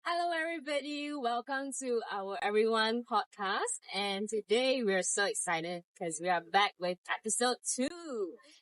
Hello, everybody. Welcome to our Everyone podcast. And today we're so excited because we are back with episode 2.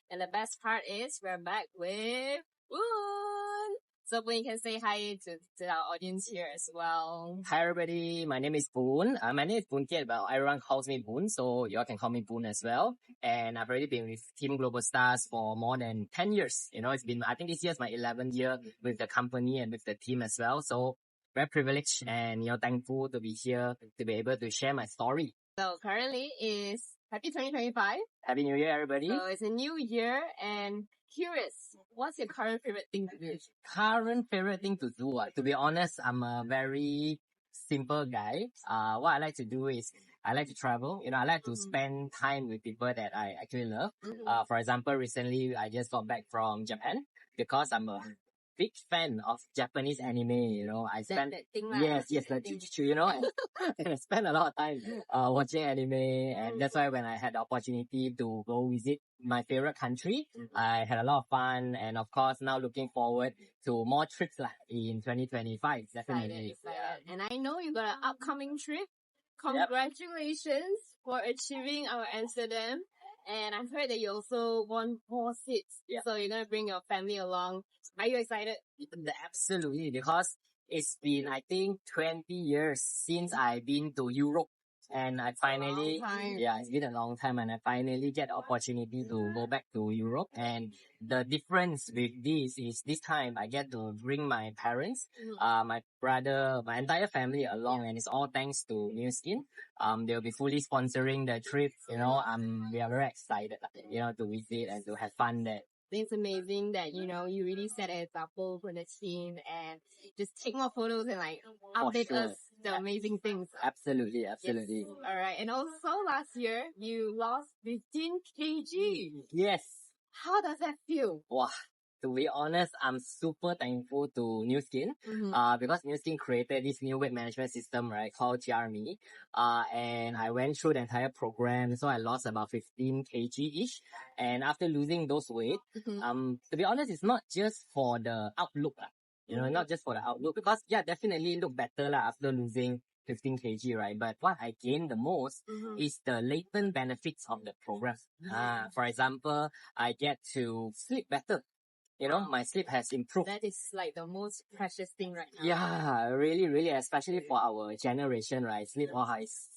And the best part is we're back with Boon. So Boon, you can say hi to our audience here as well. Hi everybody, my name is Boon. My name is Boon Keat, but everyone calls me Boon, so you all can call me Boon as well. And I've already been with Team Globalstars for more than 10 years. I think this year is my 11th year with the company and with the team as well. So very privileged and, thankful to be here to be able to share my story. So currently is Happy 2025. Happy New Year, everybody. So it's a new year and curious, what's your current favorite thing to do? Current favorite thing to do? To be honest, I'm a very simple guy. What I like to do is I like to travel. I like to spend time with people that I actually love. For example, recently I just got back from Japan because I'm a big fan of Japanese anime. I spend That thing, yes, the Chuchu, and I spend a lot of time watching anime, and that's why when I had the opportunity to go visit my favorite country, I had a lot of fun, and of course now looking forward to more trips in 2025. Definitely. Excited. And I know you got an upcoming trip. Congratulations for achieving our Amsterdam. And I've heard that you also won 4 seats. So you're going to bring your family along. Are you excited? Absolutely, because it's been, I think, 20 years since I've been to Europe. And I finally, it's been a long time, and I finally get the opportunity to go back to Europe. And the difference with this is this time I get to bring my parents, my brother, my entire family along, and it's all thanks to New Skin. They'll be fully sponsoring the trip. We are very excited, to visit and to have fun there. It's amazing that, you really set an example for the team and just take more photos and update us the amazing things. Absolutely. Yes. All right. And also last year, you lost 15 kg. Yes. How does that feel? Wow. To be honest, I'm super thankful to New Skin, because New Skin created this new weight management system, right, called GRME. And I went through the entire program, so I lost about 15 kg-ish. And after losing those weight, to be honest, it's not just for the outlook, not just for the outlook, because definitely look better after losing 15 kg, right? But what I gained the most is the latent benefits of the program. For example, I get to sleep better. My sleep has improved. That is the most precious thing right now. Yeah, really, really, especially for our generation, right? Sleep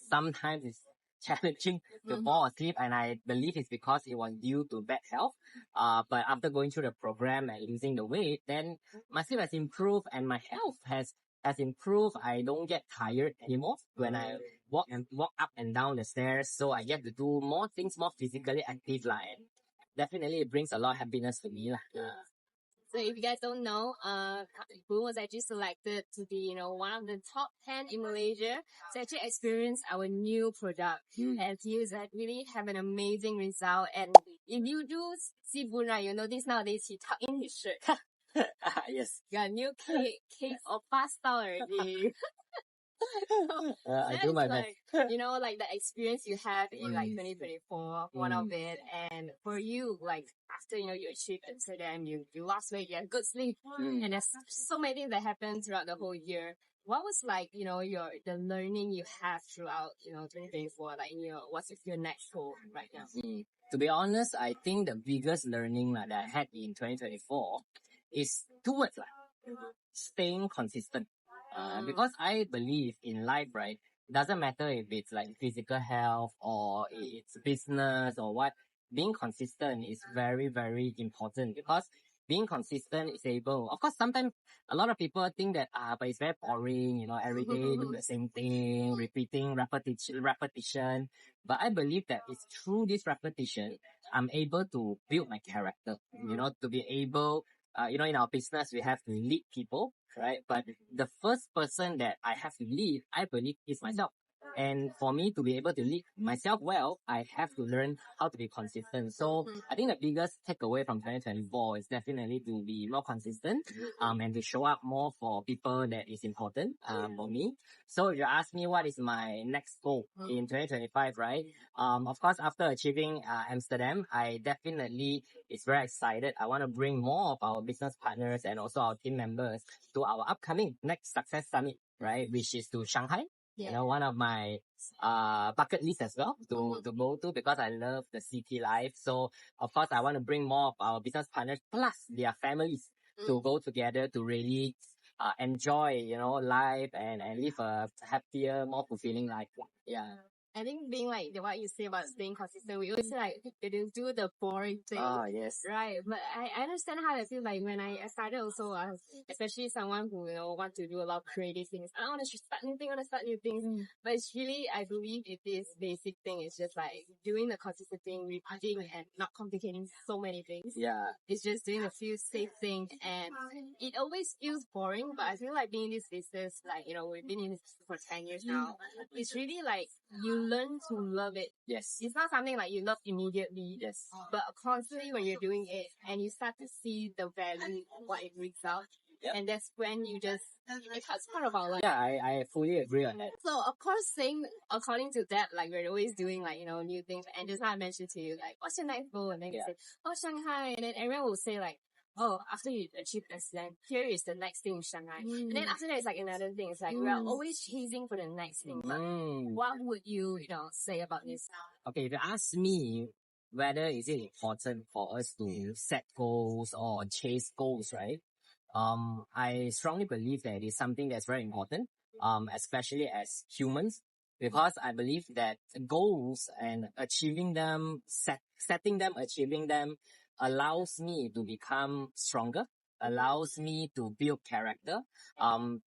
sometimes it's challenging to fall asleep, and I believe it's because it was due to bad health. But after going through the program and losing the weight, then my sleep has improved and my health has improved. I don't get tired anymore when I walk up and down the stairs, so I get to do more things, more physically active, and definitely it brings a lot of happiness to me. So if you guys don't know, Boon was actually selected to be, one of the top 10 in Malaysia to actually experience our new product. And you really have an amazing result. And if you do see Boon, right, you notice nowadays he tuck in his shirt. Yes. Got a new cake of pasta already. I do my best. The experience you have in 2024, one of it, and for you, after you achieved Amsterdam, you lost weight, you had good sleep, and there's so many things that happened throughout the whole year. What was the learning you have throughout 2024? What's your next goal right now? To be honest, I think the biggest learning that I had in 2024 is two words, staying consistent. Because I believe in life, right? Doesn't matter if it's physical health or it's business or what. Being consistent is very, very important, because being consistent is able. Of course, sometimes a lot of people think that but it's very boring. Every day do the same thing, repeating repetition. But I believe that it's through this repetition I'm able to build my character. To be able. In our business, we have to lead people, right? But the first person that I have to lead, I believe, is myself. And for me to be able to lead myself well, I have to learn how to be consistent. So I think the biggest takeaway from 2024 is definitely to be more consistent, and to show up more for people that is important, for me. So if you ask me what is my next goal in 2025, right? Of course, after achieving Amsterdam, I definitely is very excited. I want to bring more of our business partners and also our team members to our upcoming next success summit, right? Which is to Shanghai. You know, one of my bucket list as well to go to, because I love the city life. So of course I want to bring more of our business partners plus their families to go together to really enjoy, you know, life and live a happier, more fulfilling life. Yeah. I think being like what you say about staying consistent, we always say like they didn't do the boring thing. Oh, yes. Right. But I understand how I feel like when I started also, especially someone who, you know, want to do a lot of creative things. I want to start new things, I want to start new things. But it's really, I believe it is basic thing. It's just like doing the consistent thing, repeating and not complicating so many things. Yeah. It's just doing a few safe things, and it always feels boring, but I feel like being in this business, like, you know, we've been in this for 10 years now. It's really like you learn to love it. Yes. It's not something like you love immediately. Yes. But constantly when you're doing it and you start to see the value, what it brings out. Yep. And that's when you just, it's part of our life. Yeah, I fully agree on that. So of course, saying according to that, like we're always doing like, you know, new things. And just now I mentioned to you, like, what's your next goal? And then you say, oh, Shanghai. And then everyone will say like, oh, after you achieve this, then here is the next thing in Shanghai. And then after that, it's like another thing. It's like we are always chasing for the next thing. But what would you, you know, say about this? Okay, if you ask me whether is it important for us to set goals or chase goals, right? I strongly believe that it is something that's very important, especially as humans, because I believe that goals and achieving them, setting them, achieving them allows me to become stronger, allows me to build character.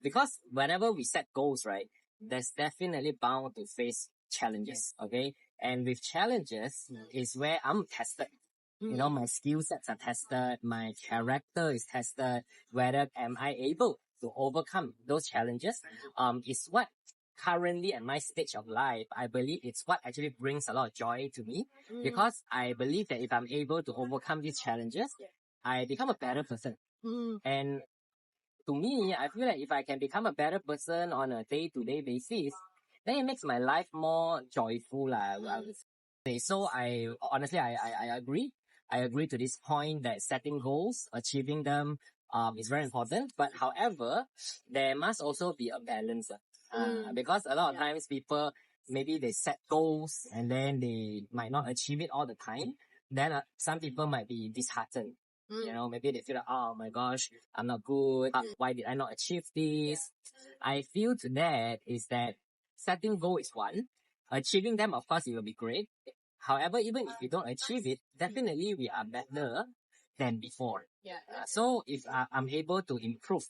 Because whenever we set goals, right, there's definitely bound to face challenges, okay? And with challenges is where I'm tested. You know, my skill sets are tested, my character is tested, whether am I able to overcome those challenges, is what currently at my stage of life, I believe it's what actually brings a lot of joy to me, because I believe that if I'm able to overcome these challenges, I become a better person. And to me, I feel like if I can become a better person on a day-to-day basis, then it makes my life more joyful. I would say. So I honestly, I agree. I agree to this point that setting goals, achieving them, is very important. But however, there must also be a balance. Because a lot of times people, maybe they set goals and then they might not achieve it all the time. Then some people might be disheartened. You know, maybe they feel like, oh my gosh, I'm not good. Why did I not achieve this? I feel to that is that setting goal is one. Achieving them, of course, it will be great. However, even if you don't achieve it, definitely we are better than before. So if I'm able to improve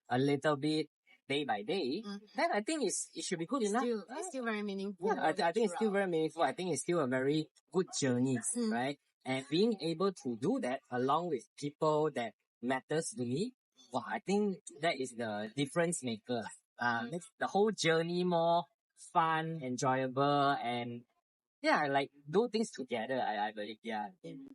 a little bit day by day, then I think it should be good enough. It's still very meaningful. Yeah, I think it's still very meaningful. I think it's still a very good journey, right? And being able to do that along with people that matters to me, well, I think that is the difference maker. Makes the whole journey more fun, enjoyable, and yeah, like do things together. I believe, yeah.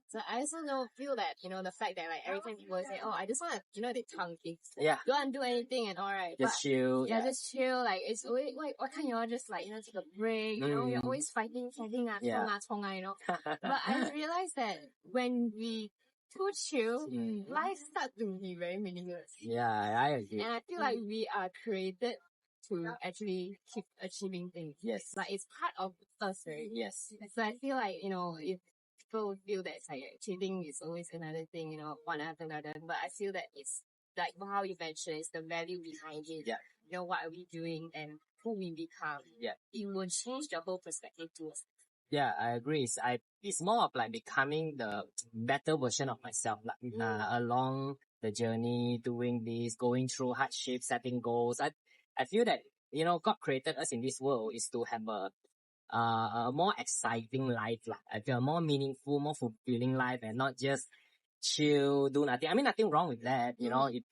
So I also feel that, you know, the fact that like every time people say, oh, I just want to, you know, they tongue things. Yeah. Don't want to do anything and alright. Just chill. Yeah, just chill. Like it's always like, why can't you all just like, you know, take a break? You know, you're always fighting, you know. But I realized that when we too chill, life starts to be very meaningless. Yeah, I agree. And I feel like we are created to actually keep achieving things. Yes. Like it's part of us, right? Yes. So I feel like, you know, if people feel that it's like achieving is always another thing, you know, one after another. But I feel that it's like how you mentioned, it's the value behind it. Yeah. You know, what are we doing and who we become. Yeah. It will change the whole perspective to us. Yeah, I agree. It's more of like becoming the better version of myself, like, along the journey, doing this, going through hardship, setting goals. I feel that, you know, God created us in this world is to have a more exciting life, like I feel a more meaningful, more fulfilling life, and not just chill, do nothing. I mean, nothing wrong with that. You know, if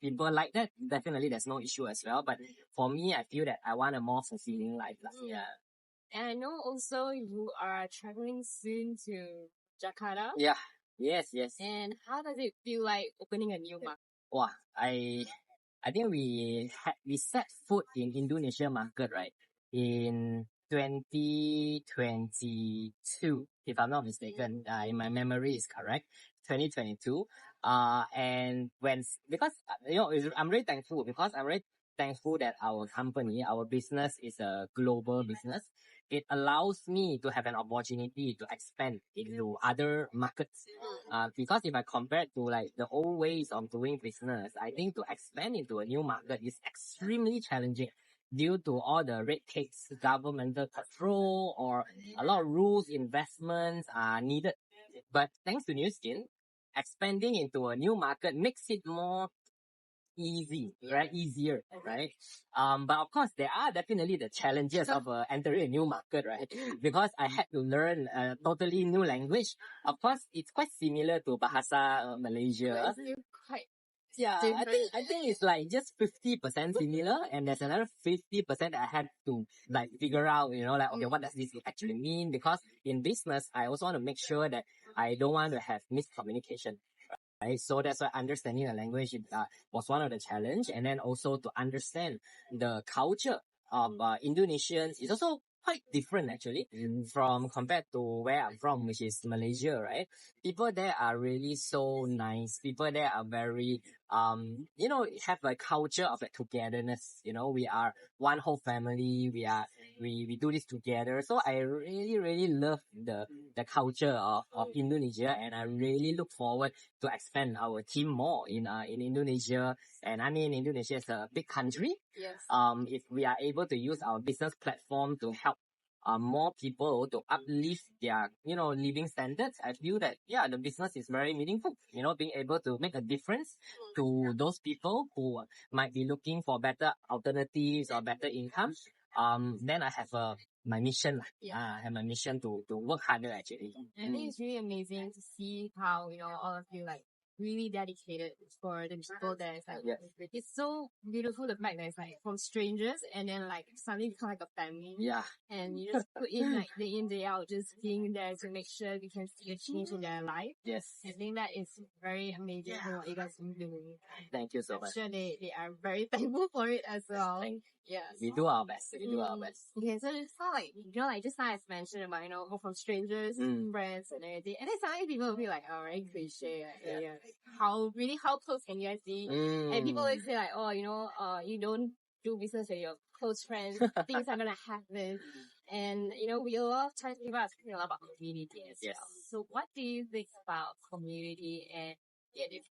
people like that, definitely there's no issue as well. But for me, I feel that I want a more fulfilling life. Yeah. And I know also you are traveling soon to Jakarta. Yeah. Yes. And how does it feel like opening a new market? Wow, I think we set foot in Indonesia market, right, in 2022, if I'm not mistaken. If my memory is correct, 2022. And because I'm really thankful that our company, our business is a global business. It allows me to have an opportunity to expand into other markets. Because if I compare it to like the old ways of doing business, I think to expand into a new market is extremely challenging due to all the red tapes, governmental control, or a lot of rules, investments are needed. But thanks to New Skin, expanding into a new market makes it more easier, right? But of course, there are definitely the challenges of entering a new market, right? Because I had to learn a totally new language. Of course, it's quite similar to Bahasa Malaysia. Yeah, I think it's like just 50% similar, and there's another 50% I had to like figure out, okay, what does this actually mean? Because in business, I also want to make sure that I don't want to have miscommunication. Right? So that's why understanding the language was one of the challenge, and then also to understand the culture of Indonesians is also quite different actually from compared to where I'm from, which is Malaysia, right? People there are really so nice. People there are very have a culture of like togetherness. We are one whole family. We do this together. So I really love the culture of Indonesia, and I really look forward to expand our team more in Indonesia. And I mean, Indonesia is a big country. Yes. If we are able to use our business platform to help more people to uplift their, living standards, I feel that, the business is very meaningful, being able to make a difference to those people who might be looking for better alternatives or better income. Then I have my mission. I have my mission to work harder actually. I think it's really amazing to see how, all of you like really dedicated for the people there. It's like, it's so beautiful the fact that it's like from strangers and then like suddenly become like a family. Yeah. And you just put in like day in, day out, just being there to make sure you can see a change in their life. Yes. I think that is very amazing for what you guys are doing. Thank you so much. I'm sure they are very thankful for it as well. Yes. We do our best. Okay, so it's not like, like just now I mentioned about, go from strangers, friends and everything. And then sometimes people will be like, oh, very cliche. How close can you guys be? And people always say like, oh, you don't do business with your close friends. Things are going to happen. And, we a lot of times people are talking a lot about community as well. So what do you think about community, and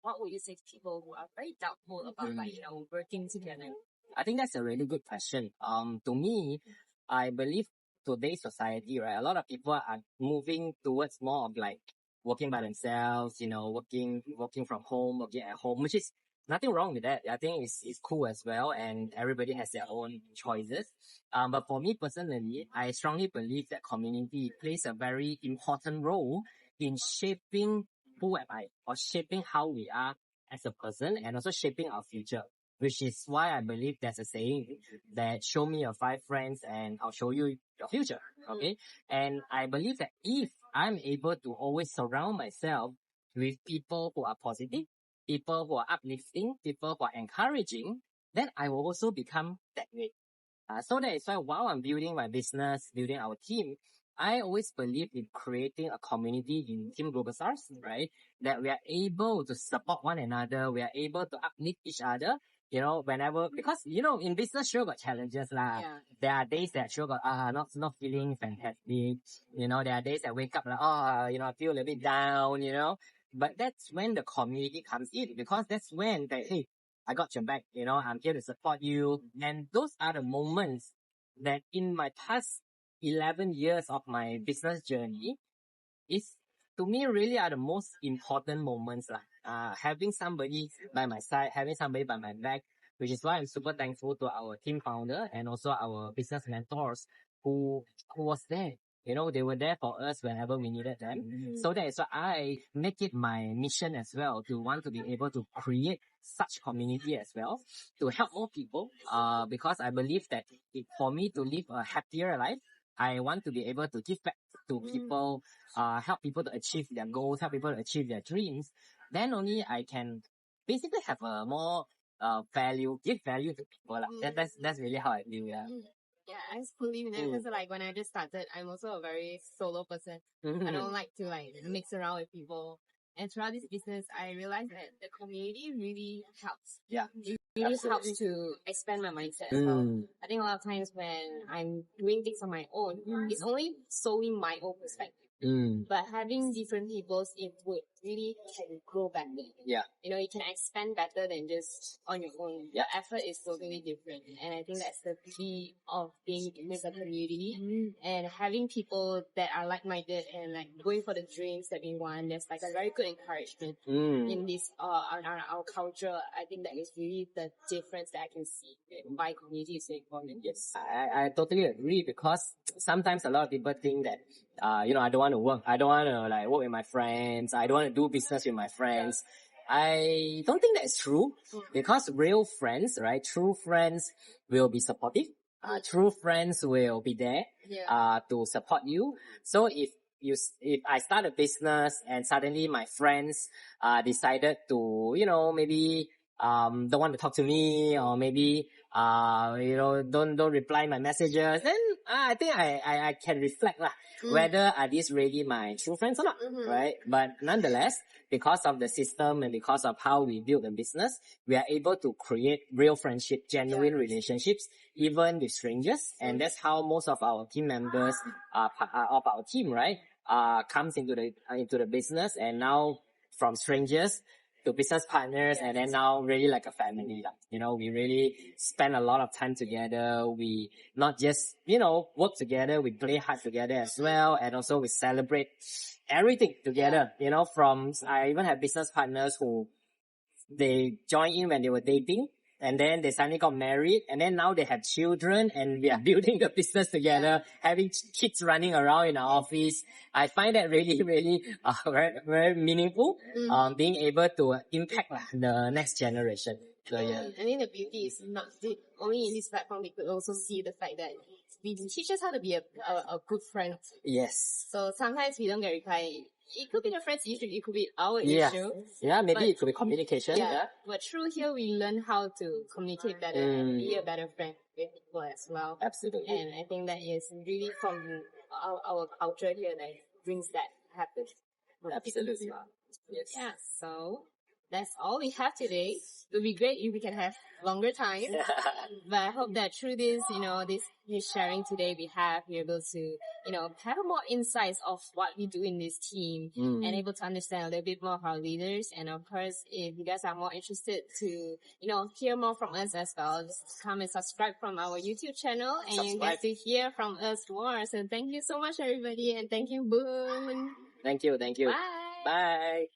what would you say to people who are very doubtful about like, working together? I think that's a really good question. To me, I believe today's society, right, a lot of people are moving towards more of like working by themselves, working from home, working at home, which is nothing wrong with that. I think it's cool as well, and everybody has their own choices. But for me personally, I strongly believe that community plays a very important role in shaping who am I, or shaping how we are as a person, and also shaping our future. Which is why I believe there's a saying that show me your 5 friends and I'll show you your future. Okay. And I believe that if I'm able to always surround myself with people who are positive, people who are uplifting, people who are encouraging, then I will also become that way. So that is why while I'm building my business, building our team, I always believe in creating a community in Team Globalstars, right? That we are able to support one another, we are able to uplift each other, whenever, because, in business sure got challenges lah. Yeah. There are days that sure got, not feeling fantastic. There are days that wake up like, I feel a little bit down, But that's when the community comes in, because that's when hey, I got your back, I'm here to support you. And those are the moments that in my past 11 years of my business journey is, to me, really are the most important moments. Having somebody by my side, having somebody by my back, which is why I'm super thankful to our team founder and also our business mentors who was there They were there for us whenever we needed them. So that is why I make it my mission as well to want to be able to create such community as well to help more people. Because I believe that for me to live a happier life, I want to be able to give back to people, help people to achieve their goals, help people to achieve their dreams. Then only I can basically have a more give value to people. That's really how I feel, yeah. Yeah, I just believe in it because like when I just started, I'm also a very solo person. I don't like to like mix around with people. And throughout this business, I realized that the community really helps. Yeah. It really helps to expand my mindset as well. I think a lot of times when I'm doing things on my own, it's only solely my own perspective. But having different people's input really can grow better. Yeah. You can expand better than just on your own. Yeah. The effort is totally different. And I think that's the key of being in a community and having people that are like-minded and like going for the dreams that we want. There's like a very good encouragement in this, our culture. I think that is really the difference that I can see. Why community is so important. Yes. I totally agree because sometimes a lot of people think that, I don't want to work. I don't want to like work with my friends. I don't want to do business with my friends. I don't think that's true because real friends, right? True friends will be supportive. True friends will be there, to support you. So if I start a business and suddenly my friends, decided to, maybe, don't want to talk to me or maybe, don't reply my messages, then I think I can reflect whether are these really my true friends or not, right? But nonetheless, because of the system and because of how we build a business, we are able to create real friendship, genuine relationships, even with strangers. And that's how most of our team members, of our team, right, comes into the business, and now from strangers to business partners, and then now really like a family. We really spend a lot of time together. We not just, work together, we play hard together as well. And also we celebrate everything together. I even have business partners who they joined in when they were dating. And then they suddenly got married, and then now they have children, and we are building the business together, having kids running around in our office. I find that really, really very, very meaningful. Being able to impact the next generation. So yeah. I think the beauty is not only in this platform. We could also see the fact that we teach us how to be a good friend. Yes. So sometimes we don't get reply. It could be the friend's issue. It could be our issue. Yeah, maybe it could be communication. Yeah. But through here, we learn how to communicate better and be a better friend with people as well. Absolutely. And I think that is really from our culture here that brings that happen. Absolutely. Yes. Yeah, so that's all we have today. It would be great if we can have longer time. But I hope that through this, this sharing today, we're able to, have more insights of what we do in this team and able to understand a little bit more of our leaders. And of course, if you guys are more interested to, hear more from us as well, just come and subscribe from our YouTube channel and you get to hear from us more. So thank you so much, everybody. And thank you, Boon. Thank you. Bye. Bye.